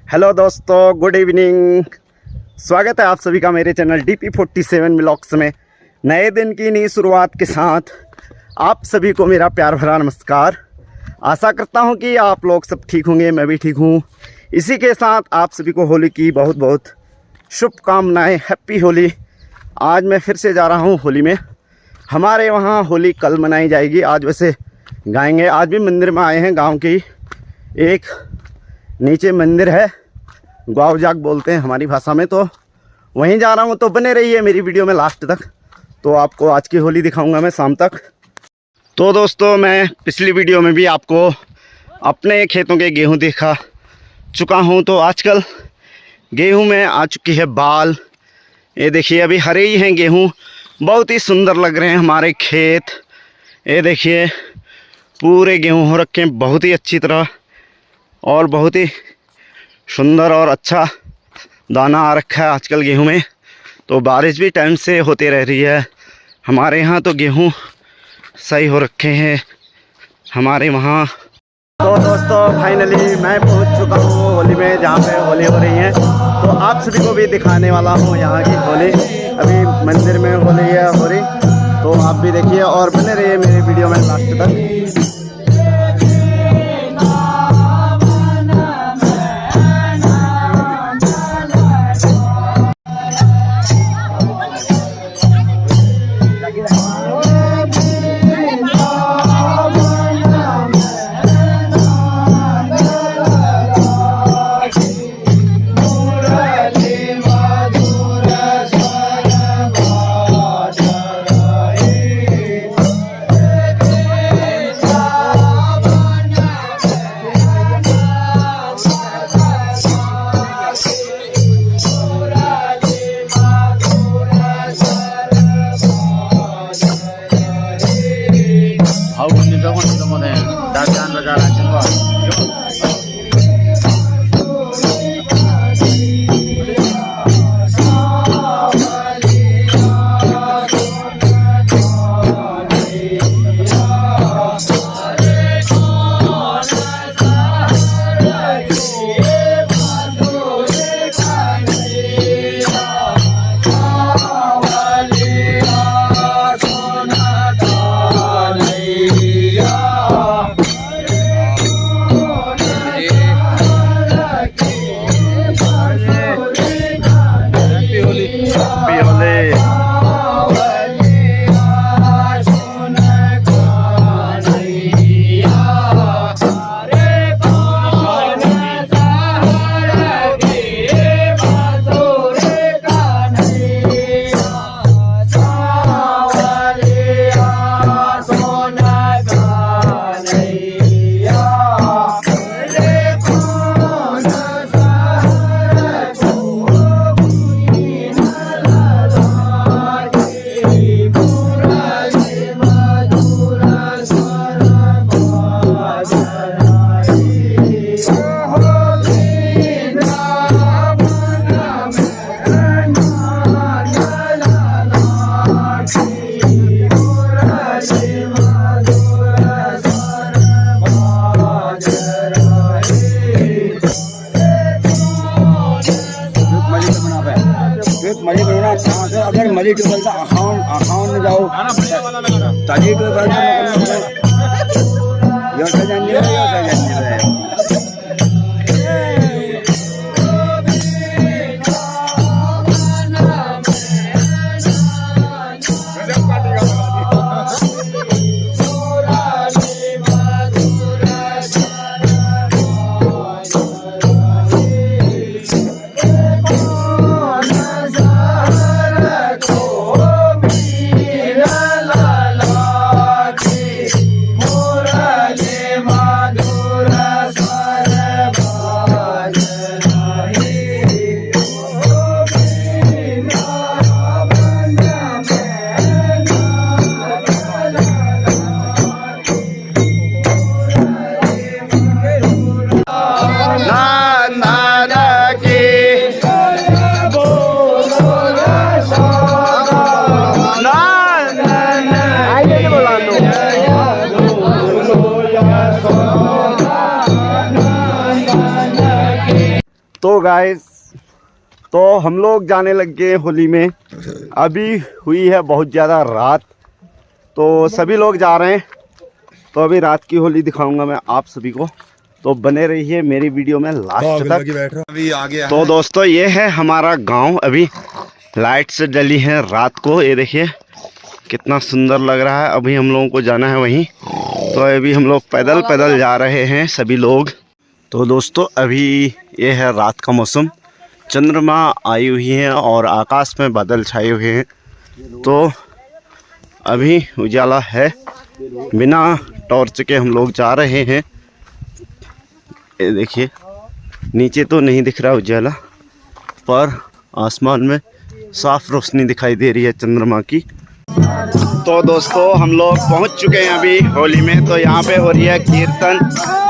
Hello दोस्तों, good evening. स्वागत है आप सभी का मेरे चैनल DP47 व्लॉग्स में। नए दिन की नई शुरुआत के साथ आप सभी को मेरा प्यार भरा नमस्कार। आशा करता हूं कि आप लोग सब ठीक होंगे, मैं भी ठीक हूं। इसी के साथ आप सभी को होली की बहुत बहुत शुभकामनाएं। हैप्पी होली। आज मैं फिर से जा रहा हूं होली में। हमारे वहां होली कल मनाई जाएगी, आज वैसे गाएंगे। आज भी मंदिर में आए हैं, गांव की एक नीचे मंदिर है, ग्वावजाग बोलते हैं हमारी भाषा में, तो वहीं जा रहा हूँ। तो बने रहिए मेरी वीडियो में लास्ट तक, तो आपको आज की होली दिखाऊंगा मैं शाम तक। तो दोस्तों, मैं पिछली वीडियो में भी आपको अपने खेतों के गेहूं दिखा चुका हूं। तो आजकल गेहूं में आ चुकी है बाल। ये देखिए, अभी हरे ही हैं गेहूं, बहुत ही सुंदर लग रहे हैं हमारे खेत। ये देखिए, पूरे गेहूं हो रखे हैं बहुत ही अच्छी तरह, और बहुत ही सुंदर और अच्छा दाना आ रखा है आजकल गेहूं में। तो बारिश भी टाइम से होती रह रही है हमारे यहाँ, तो गेहूं सही हो रखे हैं हमारे वहाँ। तो दोस्तों, फाइनली मैं पहुँच चुका हूँ होली में, जहाँ पे होली हो रही है। तो आप सभी को भी दिखाने वाला हूँ यहाँ की होली। अभी मंदिर में होली है हो रही, तो आप भी देखिए और बने रहिए मेरे वीडियो में लास्ट तक। अगर मली टेबल का अकाउंट में जाओ ताजी टेबल तो गाइस, तो हम लोग जाने लग गए होली में। अभी हुई है बहुत ज़्यादा रात, तो सभी लोग जा रहे हैं। तो अभी रात की होली दिखाऊंगा मैं आप सभी को, तो बने रहिए मेरी वीडियो में लास्ट तक। अभी आ गया तो दोस्तों, ये है हमारा गांव। अभी लाइट से डली है रात को, ये देखिए कितना सुंदर लग रहा है। अभी हम लोगों को जाना है वहीं, तो अभी हम लोग पैदल पैदल जा रहे हैं सभी लोग। तो दोस्तों, अभी ये है रात का मौसम, चंद्रमा आई हुई है और आकाश में बादल छाए हुए हैं। तो अभी उजाला है, बिना टॉर्च के हम लोग जा रहे हैं। ये देखिए, नीचे तो नहीं दिख रहा उजाला, पर आसमान में साफ रोशनी दिखाई दे रही है चंद्रमा की। तो दोस्तों, हम लोग पहुंच चुके हैं अभी होली में। तो यहाँ पे हो रही है कीर्तन,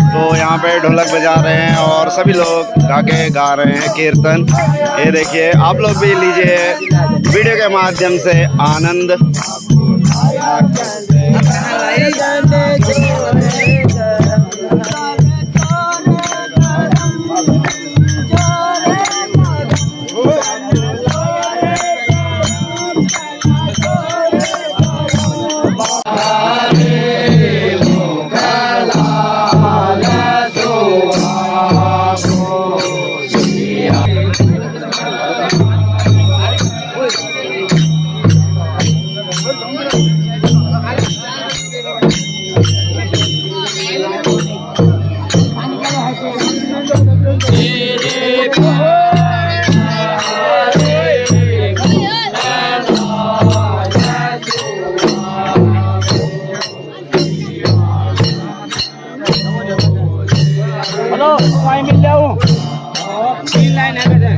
तो यहाँ पे ढोलक बजा रहे हैं और सभी लोग गा रहे हैं कीर्तन। ये देखिए, आप लोग भी लीजिए वीडियो के माध्यम से आनंद। हेलो, मैं मिल जाऊं। 3 लाइन है बेटे।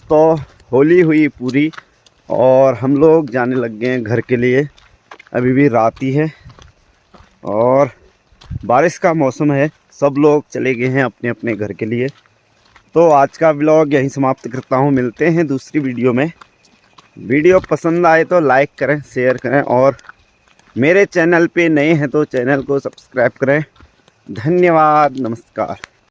तो होली हुई पूरी और हम लोग जाने लग गए हैं घर के लिए। अभी भी रात ही है और बारिश का मौसम है, सब लोग चले गए हैं अपने अपने घर के लिए। तो आज का व्लॉग यहीं समाप्त करता हूँ, मिलते हैं दूसरी वीडियो में। वीडियो पसंद आए तो लाइक करें, शेयर करें और मेरे चैनल पे नए हैं तो चैनल को सब्सक्राइब करें। धन्यवाद, नमस्कार।